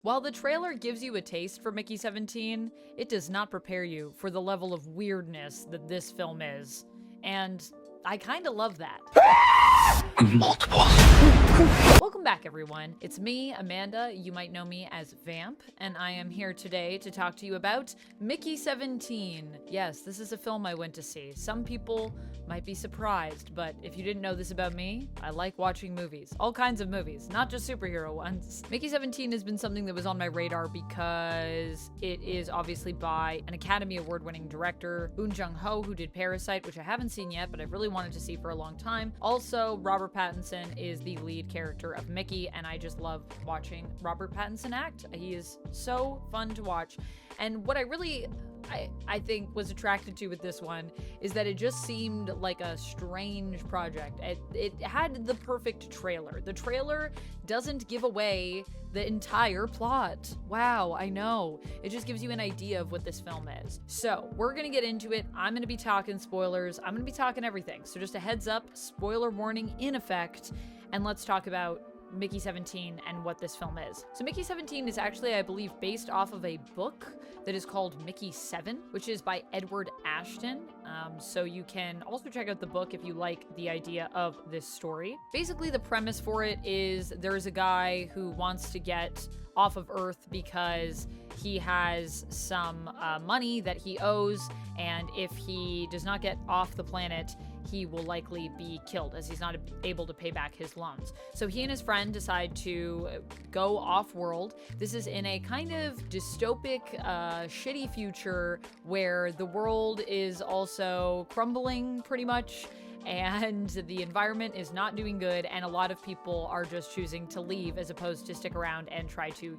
While the trailer gives you a taste for Mickey 17, it does not prepare you for the level of weirdness that this film is. And I kinda love that. Multiple. Welcome back, everyone. It's me, Amanda. You might know me as Vamp, and I am here today to talk to you about Mickey 17. Yes, this is a film I went to see. Some people might be surprised, but if you didn't know this about me, I like watching movies. All kinds of movies, not just superhero ones. Mickey 17 has been something that was on my radar because it is obviously by an Academy Award-winning director, Boon Jung-Ho, who did Parasite, which I haven't seen yet, but I've really wanted to see for a long time. Also, Robert Pattinson is the lead character of Mickey, and I just love watching Robert Pattinson act. He is so fun to watch. And what I think was attracted to with this one is that it just seemed like a strange project. It had the perfect trailer. The trailer doesn't give away the entire plot. Wow, I know. It just gives you an idea of what this film is. So we're gonna get into it. I'm gonna be talking spoilers. I'm gonna be talking everything. So just a heads up, spoiler warning in effect, and let's talk about Mickey 17 and what this film is. So Mickey 17 is actually, I believe, based off of a book that is called Mickey 7, which is by Edward Ashton. So you can also check out the book if you like the idea of this story. Basically, the premise for it is there's a guy who wants to get off of Earth because he has some money that he owes, and if he does not get off the planet, he will likely be killed as he's not able to pay back his loans. So he and his friend decide to go off-world. This is in a kind of dystopic, shitty future where the world is also crumbling pretty much, and the environment is not doing good, and a lot of people are just choosing to leave as opposed to stick around and try to,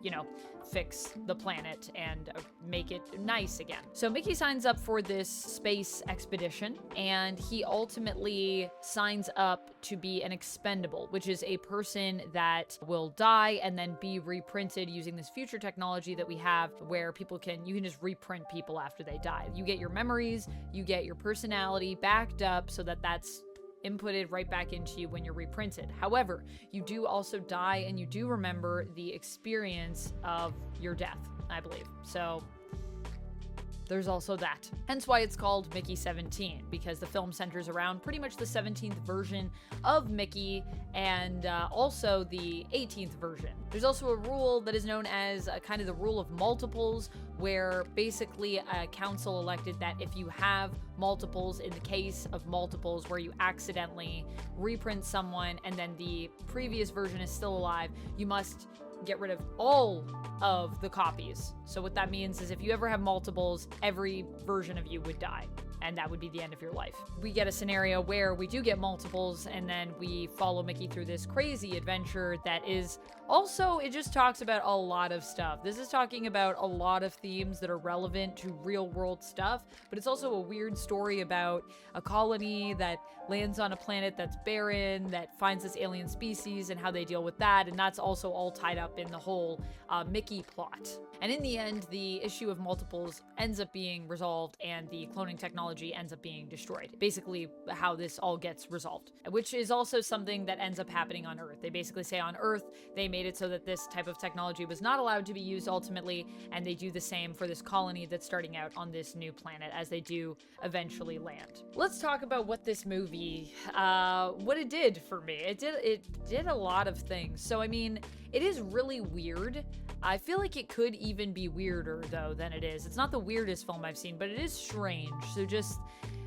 fix the planet and make it nice again. So Mickey signs up for this space expedition, and he ultimately signs up to be an expendable, which is a person that will die and then be reprinted using this future technology that we have where you can just reprint people after they die. You get your memories, you get your personality backed up so that that's inputted right back into you when you're reprinted. However, you do also die and you do remember the experience of your death, I believe. So there's also that. Hence why it's called Mickey 17, because the film centers around pretty much the 17th version of Mickey and also the 18th version. There's also a rule that is known as kind of the rule of multiples, where basically a council elected that if you have multiples, in the case of multiples where you accidentally reprint someone and then the previous version is still alive, you must get rid of all of the copies. So what that means is if you ever have multiples, every version of you would die, and that would be the end of your life. We get a scenario where we do get multiples, and then we follow Mickey through this crazy adventure that is also, it just talks about a lot of stuff. This is talking about a lot of themes that are relevant to real world stuff, but it's also a weird story about a colony that lands on a planet that's barren, that finds this alien species and how they deal with that, and that's also all tied up in the whole Mickey plot. And in the end, the issue of multiples ends up being resolved and the cloning technology ends up being destroyed. Basically, how this all gets resolved, which is also something that ends up happening on Earth. They basically say on Earth, they made it so that this type of technology was not allowed to be used ultimately, and they do the same for this colony that's starting out on this new planet as they do eventually land. Let's talk about what this movie, what it did for me. It did a lot of things. So, I mean, it is really weird. I feel like it could even be weirder, though, than it is. It's not the weirdest film I've seen, but it is strange, so just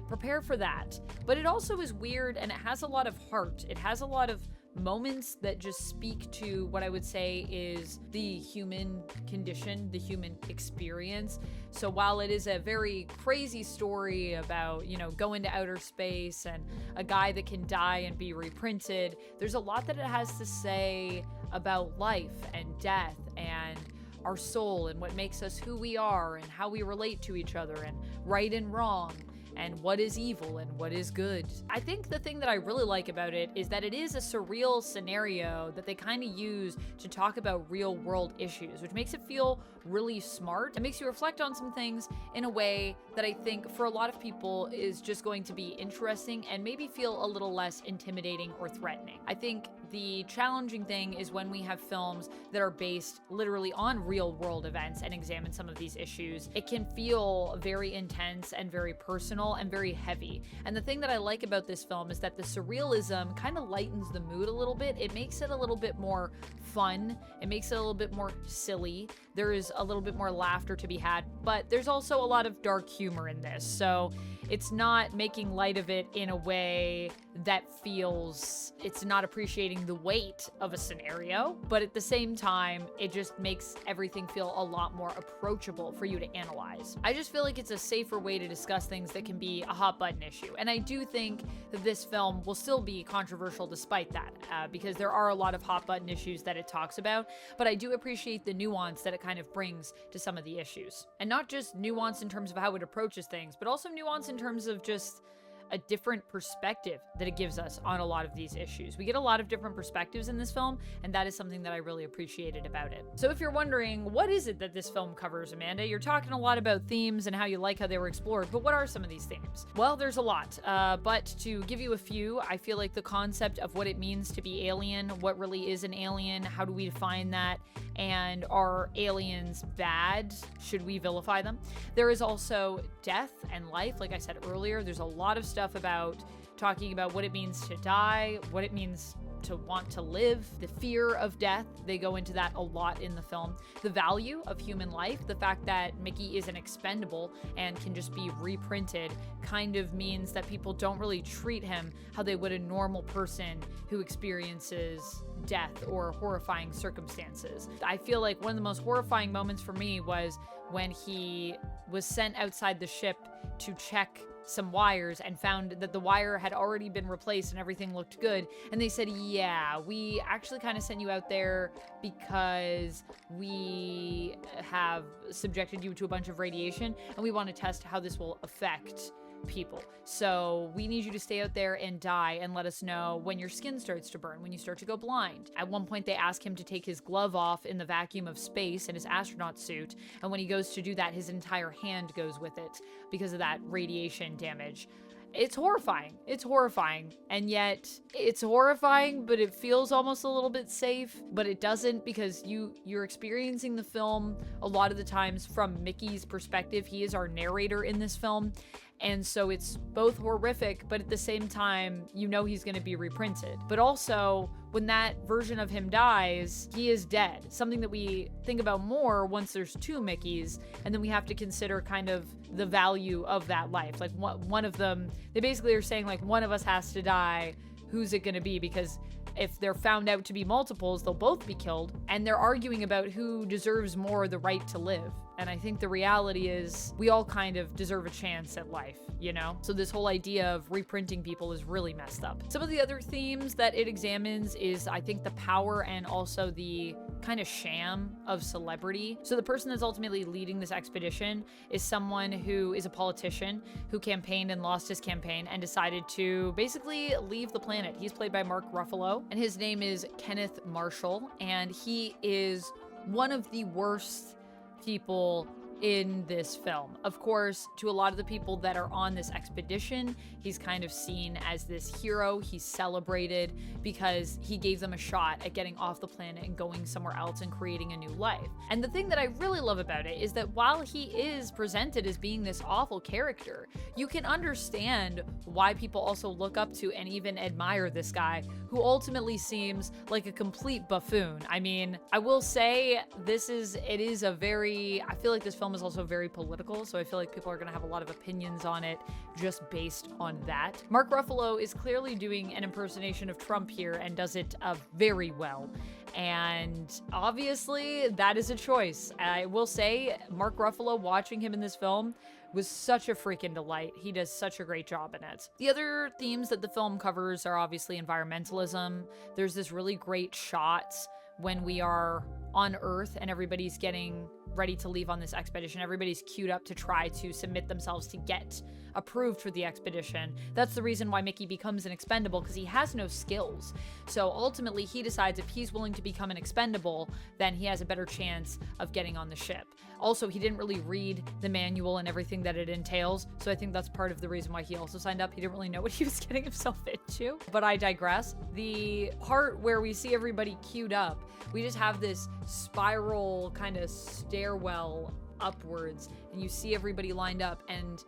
prepare for that. But it also is weird, and it has a lot of heart. It has a lot of moments that just speak to what I would say is the human condition, the human experience. So while it is a very crazy story about, going to outer space and a guy that can die and be reprinted, there's a lot that it has to say about life and death and our soul and what makes us who we are and how we relate to each other and right and wrong and what is evil and what is good. I think the thing that I really like about it is that it is a surreal scenario that they kind of use to talk about real world issues, which makes it feel really smart. It makes you reflect on some things in a way that I think for a lot of people is just going to be interesting and maybe feel a little less intimidating or threatening. I think the challenging thing is when we have films that are based literally on real world events and examine some of these issues. It can feel very intense and very personal and very heavy. And the thing that I like about this film is that the surrealism kind of lightens the mood a little bit. It makes it a little bit more fun. It makes it a little bit more silly. There is a little bit more laughter to be had, but there's also a lot of dark humor in this. So it's not making light of it in a way that feels, it's not appreciating the weight of a scenario, but at the same time, it just makes everything feel a lot more approachable for you to analyze. I just feel like it's a safer way to discuss things that can be a hot button issue. And I do think that this film will still be controversial despite that, because there are a lot of hot button issues that it talks about, but I do appreciate the nuance that it kind of brings to some of the issues. And not just nuance in terms of how it approaches things, but also nuance in terms of just a different perspective that it gives us on a lot of these issues. We get a lot of different perspectives in this film, and that is something that I really appreciated about it. So if you're wondering, what is it that this film covers, Amanda? You're talking a lot about themes and how you like how they were explored, but what are some of these themes? Well, there's a lot, but to give you a few, I feel like the concept of what it means to be alien, what really is an alien, how do we define that, and are aliens bad? Should we vilify them? There is also death and life. Like I said earlier, there's a lot of stuff about talking about what it means to die, what it means to want to live, the fear of death. They go into that a lot in the film. The value of human life, the fact that Mickey isn't expendable and can just be reprinted, kind of means that people don't really treat him how they would a normal person who experiences death or horrifying circumstances. I feel like one of the most horrifying moments for me was when he was sent outside the ship to check some wires and found that the wire had already been replaced and everything looked good. And they said, yeah, we actually kind of sent you out there because we have subjected you to a bunch of radiation and we want to test how this will affect people. So we need you to stay out there and die and let us know when your skin starts to burn, when you start to go blind. At one point, they ask him to take his glove off in the vacuum of space in his astronaut suit. And when he goes to do that, his entire hand goes with it because of that radiation damage. It's horrifying. It's horrifying. And yet it's horrifying, but it feels almost a little bit safe, but it doesn't, because you're experiencing the film a lot of the times from Mickey's perspective. He is our narrator in this film. And so it's both horrific, but at the same time, you know he's going to be reprinted. But also, when that version of him dies, he is dead. Something that we think about more once there's two Mickeys, and then we have to consider kind of the value of that life. Like one of them, they basically are saying like one of us has to die. Who's it going to be? Because if they're found out to be multiples, they'll both be killed. And they're arguing about who deserves more the right to live. And I think the reality is we all kind of deserve a chance at life, you know? So this whole idea of reprinting people is really messed up. Some of the other themes that it examines is, I think, the power and also the kind of sham of celebrity. So the person that's ultimately leading this expedition is someone who is a politician who campaigned and lost his campaign and decided to basically leave the planet. He's played by Mark Ruffalo, and his name is Kenneth Marshall, and he is one of the worst people in this film. Of course, to a lot of the people that are on this expedition, he's kind of seen as this hero. He's celebrated because he gave them a shot at getting off the planet and going somewhere else and creating a new life. And the thing that I really love about it is that while he is presented as being this awful character, you can understand why people also look up to and even admire this guy, who ultimately seems like a complete buffoon. I mean, I will say it is a very, I feel like this film is also very political, so I feel like people are going to have a lot of opinions on it just based on that. Mark Ruffalo is clearly doing an impersonation of Trump here and does it very well. And obviously, that is a choice. I will say, Mark Ruffalo, watching him in this film was such a freaking delight. He does such a great job in it. The other themes that the film covers are obviously environmentalism. There's this really great shot when we are on Earth and everybody's getting ready to leave on this expedition. Everybody's queued up to try to submit themselves to get approved for the expedition. That's the reason why Mickey becomes an expendable, because he has no skills. So ultimately, he decides if he's willing to become an expendable, then he has a better chance of getting on the ship. Also, he didn't really read the manual and everything that it entails, so I think that's part of the reason why he also signed up. He didn't really know what he was getting himself into, but I digress. The part where we see everybody queued up, we just have this spiral kind of stairwell upwards, and you see everybody lined up, and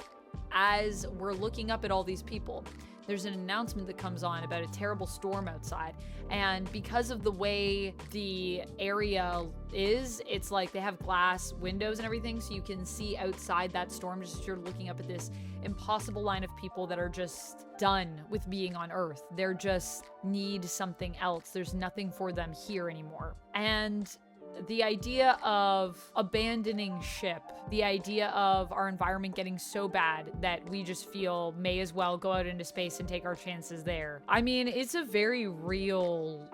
as we're looking up at all these people, there's an announcement that comes on about a terrible storm outside. And because of the way the area is, it's like they have glass windows and everything, so you can see outside that storm just as you're looking up at this impossible line of people that are just done with being on Earth. They're just need something else. There's nothing for them here anymore. And the idea of abandoning ship, the idea of our environment getting so bad that we just feel may as well go out into space and take our chances there. I mean, it's a very real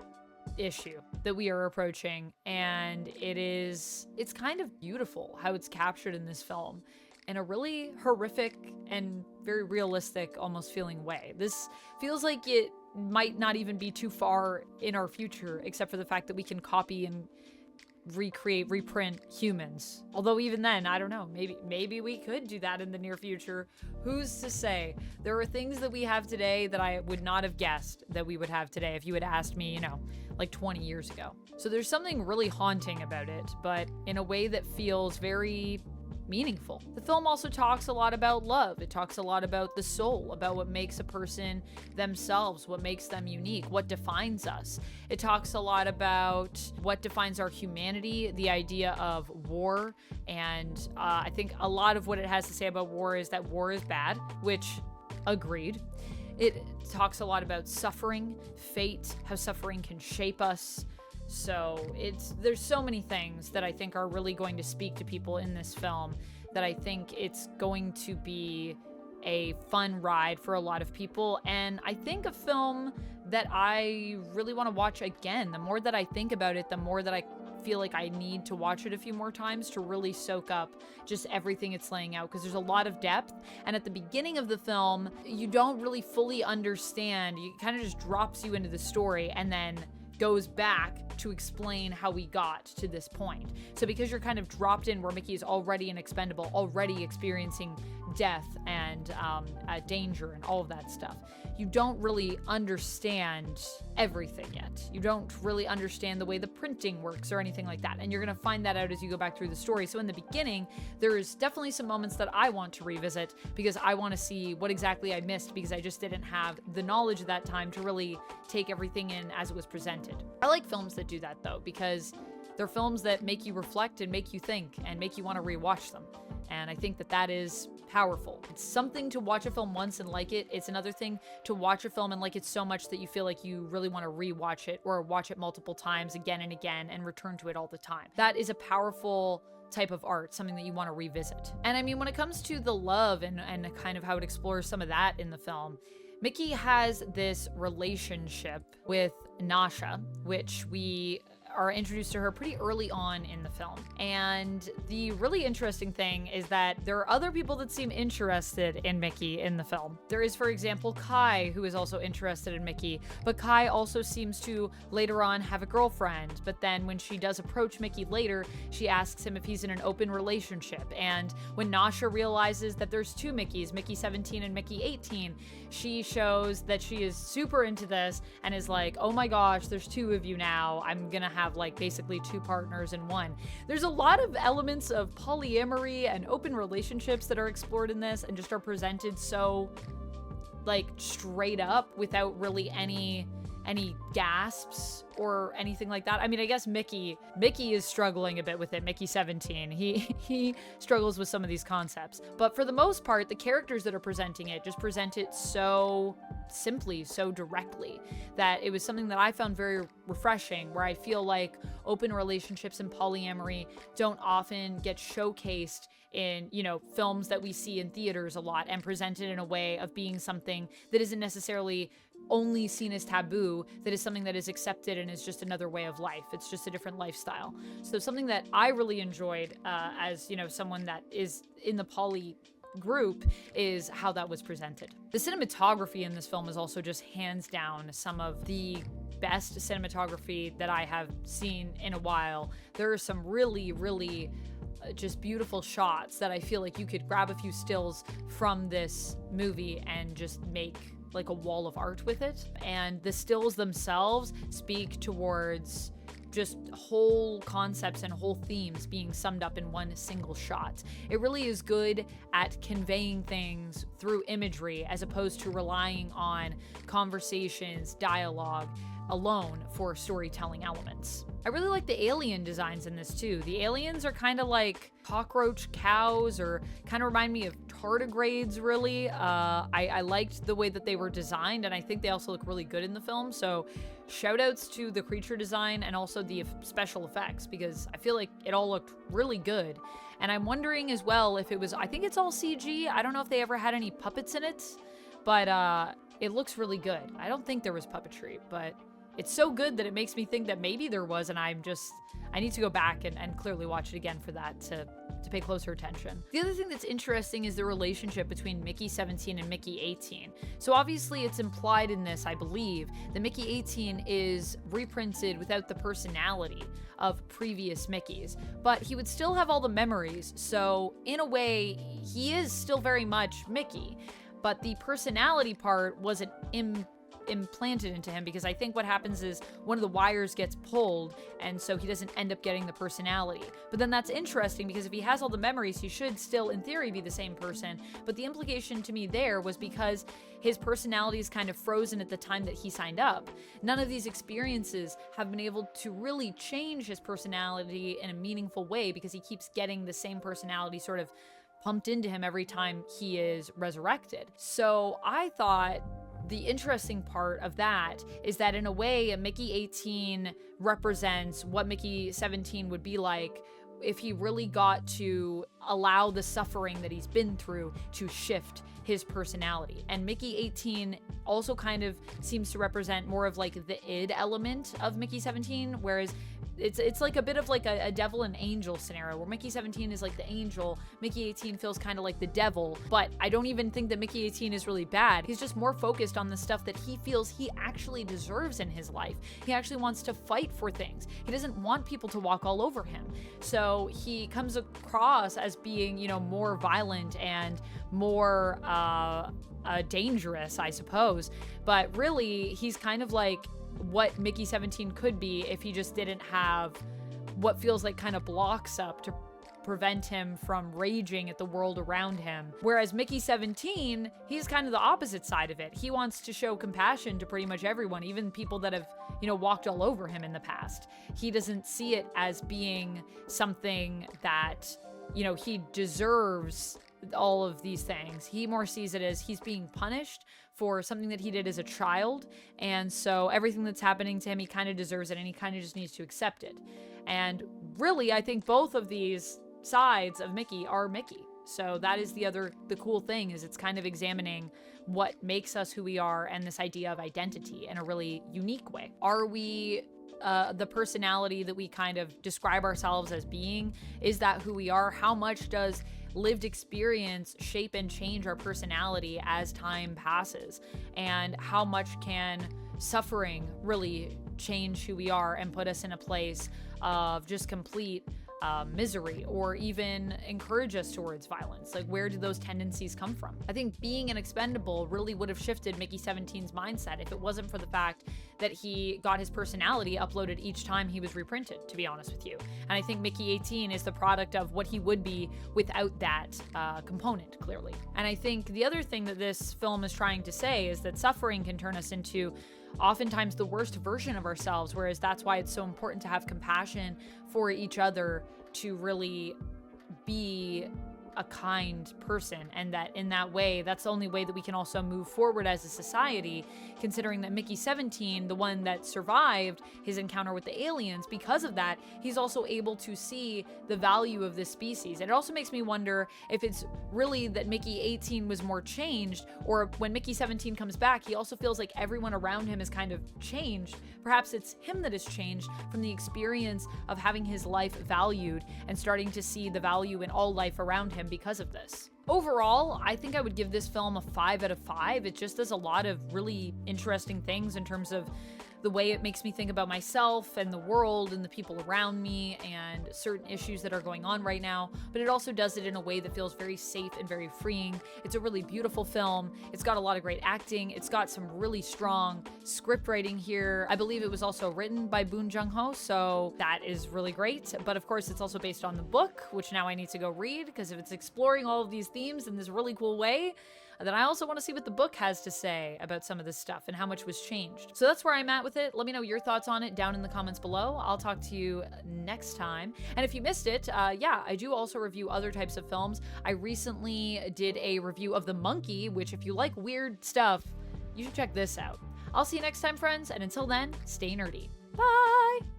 issue that we are approaching, and it's kind of beautiful how it's captured in this film in a really horrific and very realistic, almost feeling way. This feels like it might not even be too far in our future, except for the fact that we can copy and reprint humans. Although even then, I don't know, maybe we could do that in the near future. Who's to say? There are things that we have today that I would not have guessed that we would have today if you had asked me, like 20 years ago. So there's something really haunting about it, but in a way that feels very meaningful. The film also talks a lot about love. It talks a lot about the soul, about what makes a person themselves, what makes them unique, what defines us. It talks a lot about what defines our humanity, the idea of war, and I think a lot of what it has to say about war is that war is bad, which agreed. It talks a lot about suffering, fate, how suffering can shape us. So there's so many things that I think are really going to speak to people in this film, that I think it's going to be a fun ride for a lot of people. And I think a film that I really want to watch again. The more that I think about it, the more that I feel like I need to watch it a few more times to really soak up just everything it's laying out, because there's a lot of depth. And at the beginning of the film, you don't really fully understand. It kind of just drops you into the story and then goes back to explain how we got to this point. So because you're kind of dropped in where Mickey is already an expendable, already experiencing death and danger and all of that stuff, you don't really understand everything yet. You don't really understand the way the printing works or anything like that. And you're going to find that out as you go back through the story. So in the beginning, there's definitely some moments that I want to revisit because I want to see what exactly I missed, because I just didn't have the knowledge at that time to really take everything in as it was presented. I like films that do that though, because they're films that make you reflect and make you think and make you want to rewatch them. And I think that that is powerful. It's something to watch a film once and like it. It's another thing to watch a film and like it so much that you feel like you really want to rewatch it or watch it multiple times again and again and return to it all the time. That is a powerful type of art, something that you want to revisit. And I mean, when it comes to the love and kind of how it explores some of that in the film, Mickey has this relationship with Nasha, which we are introduced to her pretty early on in the film. And the really interesting thing is that there are other people that seem interested in Mickey in the film. There is, for example, Kai, who is also interested in Mickey, but Kai also seems to later on have a girlfriend. But then when she does approach Mickey later, she asks him if he's in an open relationship. And when Nasha realizes that there's two Mickeys, Mickey 17 and Mickey 18, she shows that she is super into this and is like, oh my gosh, there's two of you now. I'm gonna have like basically two partners in one. There's a lot of elements of polyamory and open relationships that are explored in this and just are presented so like straight up without really any gasps or anything like that. I mean, I guess Mickey is struggling a bit with it. Mickey 17, he struggles with some of these concepts. But for the most part, the characters that are presenting it just present it so simply, so directly, that it was something that I found very refreshing, where I feel like open relationships and polyamory don't often get showcased in, films that we see in theaters a lot and presented in a way of being something that isn't necessarily only seen as taboo, that is something that is accepted and is just another way of life. It's just a different lifestyle. So something that I really enjoyed as, someone that is in the poly group is how that was presented. The cinematography in this film is also just hands down some of the best cinematography that I have seen in a while. There are some really, really just beautiful shots that I feel like you could grab a few stills from this movie and just make like a wall of art with it. And the stills themselves speak towards just whole concepts and whole themes being summed up in one single shot. It really is good at conveying things through imagery as opposed to relying on conversations, dialogue alone for storytelling elements. I really like the alien designs in this too. The aliens are kind of like cockroach cows, or kind of remind me of tardigrades, really. I liked the way that they were designed, and I think they also look really good in the film. So shout outs to the creature design and also the special effects, because I feel like it all looked really good. And I'm wondering as well if it was, I think it's all CG. I don't know if they ever had any puppets in it, but it looks really good. I don't think there was puppetry, but it's so good that it makes me think that maybe there was, and I need to go back and clearly watch it again for that to pay closer attention. The other thing that's interesting is the relationship between Mickey 17 and Mickey 18. So obviously it's implied in this, I believe, that Mickey 18 is reprinted without the personality of previous Mickeys, but he would still have all the memories. So in a way, he is still very much Mickey, but the personality part wasn't implanted into him, because I think what happens is one of the wires gets pulled, and so he doesn't end up getting the personality. But then that's interesting, because if he has all the memories, he should still in theory be the same person. But the implication to me there was because his personality is kind of frozen at the time that he signed up. None of these experiences have been able to really change his personality in a meaningful way, because he keeps getting the same personality sort of pumped into him every time he is resurrected. So I thought the interesting part of that is that in a way, Mickey 18 represents what Mickey 17 would be like if he really got to allow the suffering that he's been through to shift his personality. And Mickey 18 also kind of seems to represent more of like the id element of Mickey 17, whereas it's like a bit of like a devil and angel scenario, where Mickey 17 is like the angel, Mickey 18 feels kind of like the devil. But I don't even think that Mickey 18 is really bad. He's just more focused on the stuff that he feels he actually deserves in his life. He actually wants to fight for things. He doesn't want people to walk all over him. So he comes across as being, you know, more violent and more dangerous, I suppose. But really, he's kind of like what Mickey 17 could be if he just didn't have what feels like kind of blocks up to prevent him from raging at the world around him. Whereas Mickey 17, he's kind of the opposite side of it. He wants to show compassion to pretty much everyone, even people that have, you know, walked all over him in the past. He doesn't see it as being something that, you know, he deserves all of these things. He more sees it as he's being punished for something that he did as a child, and so everything that's happening to him, he kind of deserves it, and he kind of just needs to accept it. And really, I think both of these sides of Mickey are Mickey. So that is the cool thing, is it's kind of examining what makes us who we are and this idea of identity in a really unique way. Are we the personality that we kind of describe ourselves as being? Is that who we are? How much does lived experience shape and change our personality as time passes? And how much can suffering really change who we are and put us in a place of just complete misery, or even encourage us towards violence? Like, where do those tendencies come from? I think being an expendable really would have shifted Mickey 17's mindset if it wasn't for the fact that he got his personality uploaded each time he was reprinted, to be honest with you. And I think Mickey 18 is the product of what he would be without that component, clearly. And I think the other thing that this film is trying to say is that suffering can turn us into oftentimes the worst version of ourselves, whereas that's why it's so important to have compassion for each other, to really be a kind person, and that in that way, that's the only way that we can also move forward as a society, considering that Mickey 17, the one that survived his encounter with the aliens, because of that, he's also able to see the value of this species. And it also makes me wonder if it's really that Mickey 18 was more changed, or when Mickey 17 comes back, he also feels like everyone around him is kind of changed. Perhaps it's him that has changed from the experience of having his life valued and starting to see the value in all life around him because of this. Overall, I think I would give this film a 5 out of 5. It just does a lot of really interesting things in terms of the way it makes me think about myself and the world and the people around me and certain issues that are going on right now, but it also does it in a way that feels very safe and very freeing. It's a really beautiful film. It's got a lot of great acting. It's got some really strong script writing here. I believe it was also written by Boon Jung-Ho, so that is really great. But of course, it's also based on the book, which now I need to go read, because if it's exploring all of these themes in this really cool way, then I also want to see what the book has to say about some of this stuff and how much was changed. So that's where I'm at with it. Let me know your thoughts on it down in the comments below. I'll talk to you next time. And if you missed it, yeah, I do also review other types of films. I recently did a review of The Monkey, which if you like weird stuff, you should check this out. I'll see you next time, friends, and until then, stay nerdy. Bye!